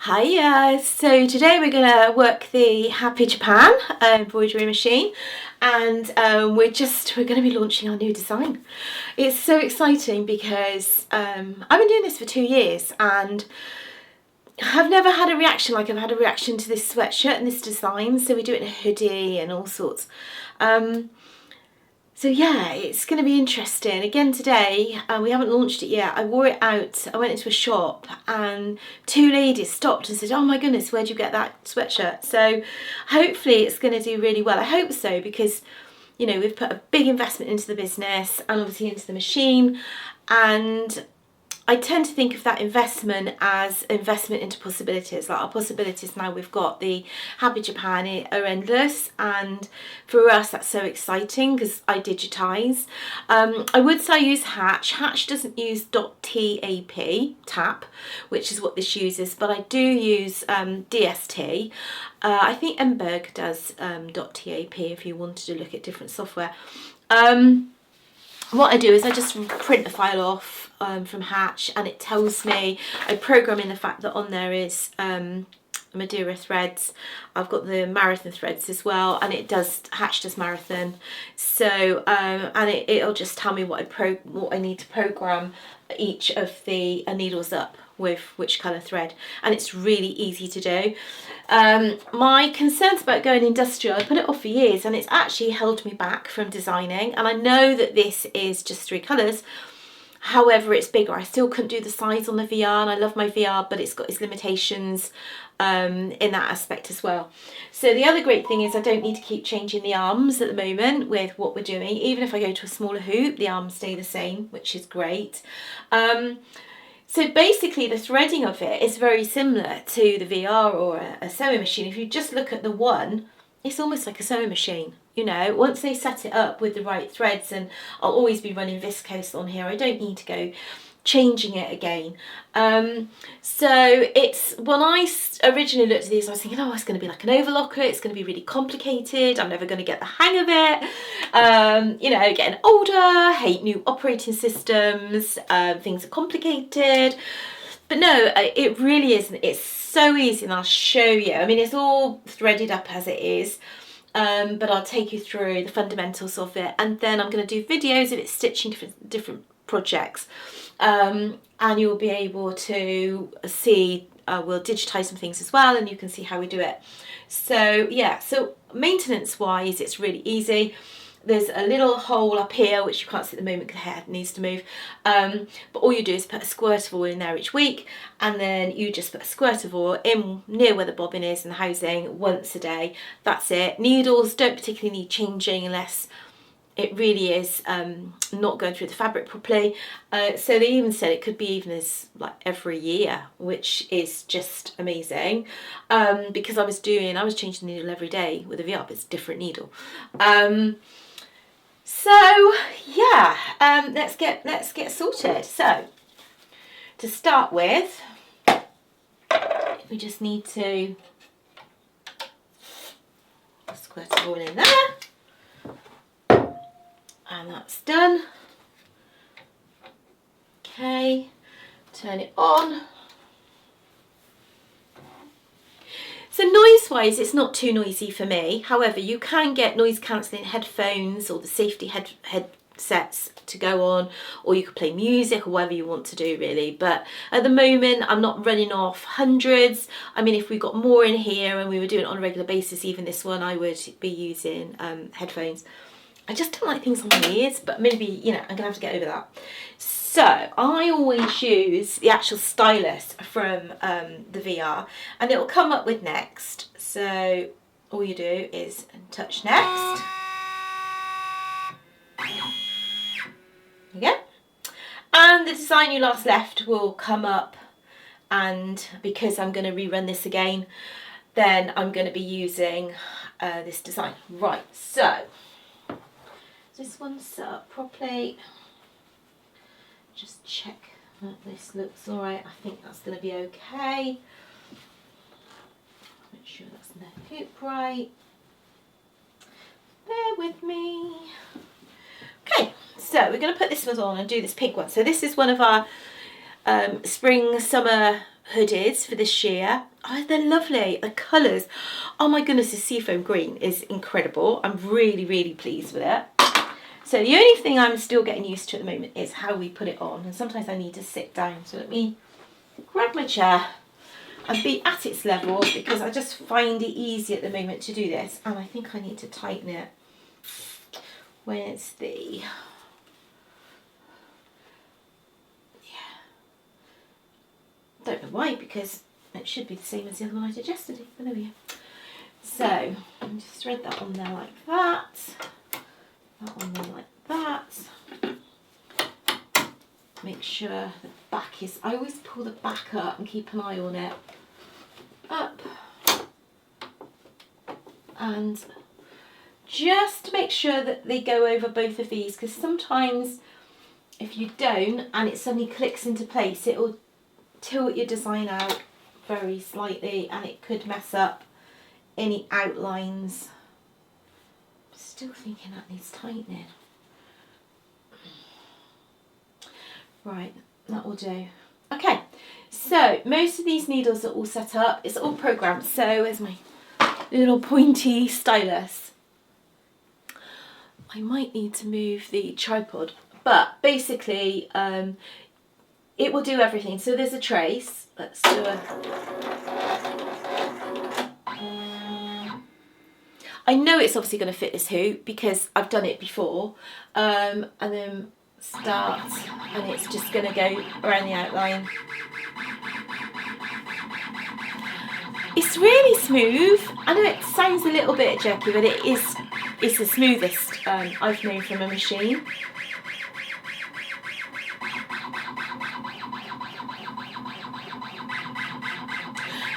Hiya! So today we're going to work the Happy Japan embroidery machine, and we're going to be launching our new design. It's so exciting because I've been doing this for 2 years and I've never had a reaction like I've had a reaction to this sweatshirt and this design. So we do it in a hoodie and all sorts. So yeah, it's going to be interesting. Again today, we haven't launched it yet. I wore it out, I went into a shop and 2 ladies stopped and said, oh my goodness, where'd you get that sweatshirt? So hopefully it's going to do really well. I hope so, because you know, we've put a big investment into the business and obviously into the machine, and I tend to think of that investment as investment into possibilities. Like, our possibilities now we've got the Happy Japan are endless, and for us that's so exciting because I digitise. I would say I use Hatch. Hatch doesn't use .tap, which is what this uses, but I do use DST. I think Emberg does .tap if you wanted to look at different software. What I do is I just print the file off from Hatch, and it tells me, I program in the fact that on there is Madeira threads. I've got the marathon threads as well, and Hatch does marathon. So and it'll just tell me what I need to program each of the needles up with which colour thread, and it's really easy to do. My concerns about going industrial, I put it off for years, and it's actually held me back from designing. And I know that this is just 3 colours, however it's bigger. I still couldn't do the size on the VR, and I love my VR, but it's got its limitations in that aspect as well. So the other great thing is I don't need to keep changing the arms at the moment with what we're doing. Even if I go to a smaller hoop, the arms stay the same, which is great. So basically the threading of it is very similar to the VR or a sewing machine. If you just look at the one, it's almost like a sewing machine. You know, once they set it up with the right threads, and I'll always be running viscose on here, I don't need to go changing it again. So it's, when I originally looked at these, I was thinking, oh, it's going to be like an overlocker, it's going to be really complicated, I'm never going to get the hang of it. You know, getting older, hate new operating systems, things are complicated. But no, it really isn't. It's so easy, and I'll show you. I mean, it's all threaded up as it is. But I'll take you through the fundamentals of it, and then I'm going to do videos of it stitching different projects, and you'll be able to see, we'll digitize some things as well, and you can see how we do it. So yeah, so maintenance wise it's really easy. There's a little hole up here which you can't see at the moment because the hair needs to move, but all you do is put a squirt of oil in there each week, and then you just put a squirt of oil in near where the bobbin is and the housing once a day. That's it. Needles don't particularly need changing unless it really is not going through the fabric properly. So they even said it could be even as like every year, which is just amazing, because I was changing the needle every day with a VR, but it's a different needle. So yeah, let's get sorted. So to start with, we just need to squirt it all in there, and that's done. Okay, turn it on. So noise-wise, it's not too noisy for me. However, you can get noise-cancelling headphones or the safety headsets to go on, or you could play music or whatever you want to do really. But at the moment, I'm not running off hundreds. I mean, if we got more in here and we were doing it on a regular basis, even this one, I would be using headphones. I just don't like things on my ears, but maybe, you know, I'm gonna have to get over that. So I always use the actual stylus from the VR, and it will come up with next. So all you do is touch next. There you go. And the design you last left will come up, and because I'm going to rerun this again, then I'm going to be using this design. Right, so this one's set up properly. Just check that this looks alright. I think that's going to be okay. Make sure that's in the hoop right. Bear with me. Okay, so we're going to put this one on and do this pink one. So this is one of our spring summer hooded for the sheer. Oh, they're lovely. The colours, oh my goodness, the seafoam green is incredible. I'm really, really pleased with it. So the only thing I'm still getting used to at the moment is how we put it on, and sometimes I need to sit down. So let me grab my chair and be at its level, because I just find it easy at the moment to do this, and I think I need to tighten it. Where's the... Don't know why, because it should be the same as the other one I did yesterday, but there we go. So, I'll just thread that on there like that, that on there like that. Make sure the back is, I always pull the back up and keep an eye on it. Up. And just to make sure that they go over both of these, because sometimes if you don't and it suddenly clicks into place, it will tilt your design out very slightly and it could mess up any outlines. Still thinking that needs tightening. Right, that will do. Okay, so most of these needles are all set up. It's all programmed. So here's my little pointy stylus. I might need to move the tripod, but basically it will do everything. So there's a trace. Let's do a... I know it's obviously going to fit this hoop because I've done it before. And then start, and it's just going to go around the outline. It's really smooth. I know it sounds a little bit jerky, but it's the smoothest I've known from a machine.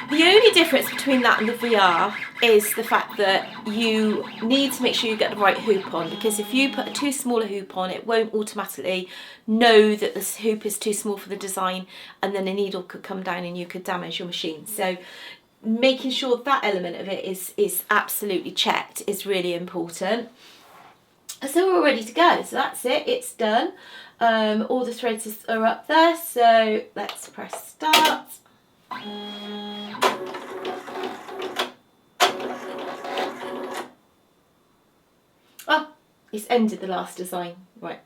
The only difference between that and the VR is the fact that you need to make sure you get the right hoop on, because if you put a too small a hoop on, it won't automatically know that this hoop is too small for the design, and then a needle could come down and you could damage your machine. So making sure that element of it is absolutely checked is really important. So we're ready to go. So that's it, it's done. All the threads are up there, so let's press start. Oh, it's ended the last design. Right.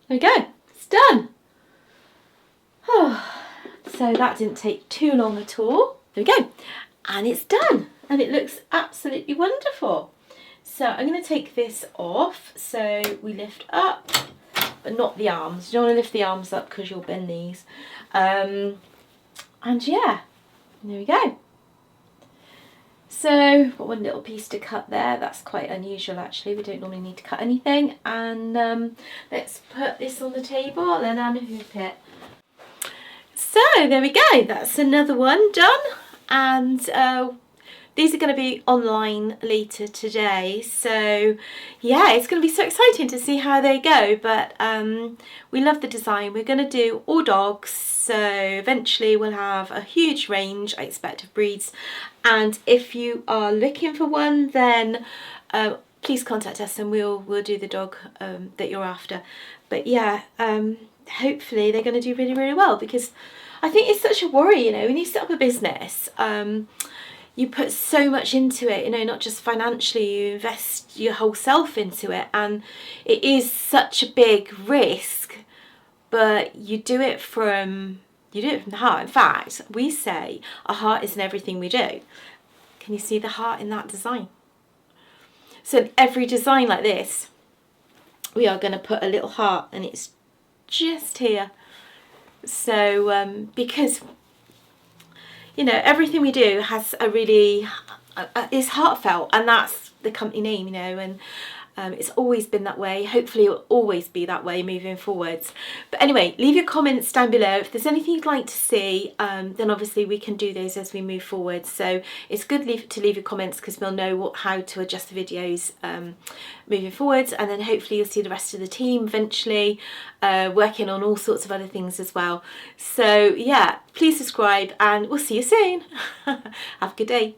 There we go, it's done. Oh, so that didn't take too long at all. There we go, and it's done, and it looks absolutely wonderful. So I'm going to take this off. So we lift up, but not the arms. You don't want to lift the arms up because you'll bend these. And yeah, there we go. So got one little piece to cut there. That's quite unusual actually. We don't normally need to cut anything. And let's put this on the table and unhoop it. So there we go. That's another one done. And these are going to be online later today, so yeah, it's going to be so exciting to see how they go. But we love the design. We're going to do all dogs, so eventually we'll have a huge range, I expect, of breeds. And if you are looking for one, then please contact us and we'll do the dog that you're after. But yeah, hopefully they're going to do really, really well, because I think it's such a worry, you know, when you set up a business, you put so much into it, you know, not just financially, you invest your whole self into it, and it is such a big risk, but you do it from the heart. In fact, we say our heart is in everything we do. Can you see the heart in that design? So in every design like this, we are going to put a little heart, and it's just here. So because, you know, everything we do has a really is heartfelt, and that's the company name, you know, and it's always been that way. Hopefully it will always be that way moving forwards. But anyway, leave your comments down below. If there's anything you'd like to see, then obviously we can do those as we move forward. So it's good to leave your comments, because we'll know how to adjust the videos moving forwards, and then hopefully you'll see the rest of the team eventually working on all sorts of other things as well. So yeah, please subscribe, and we'll see you soon. Have a good day.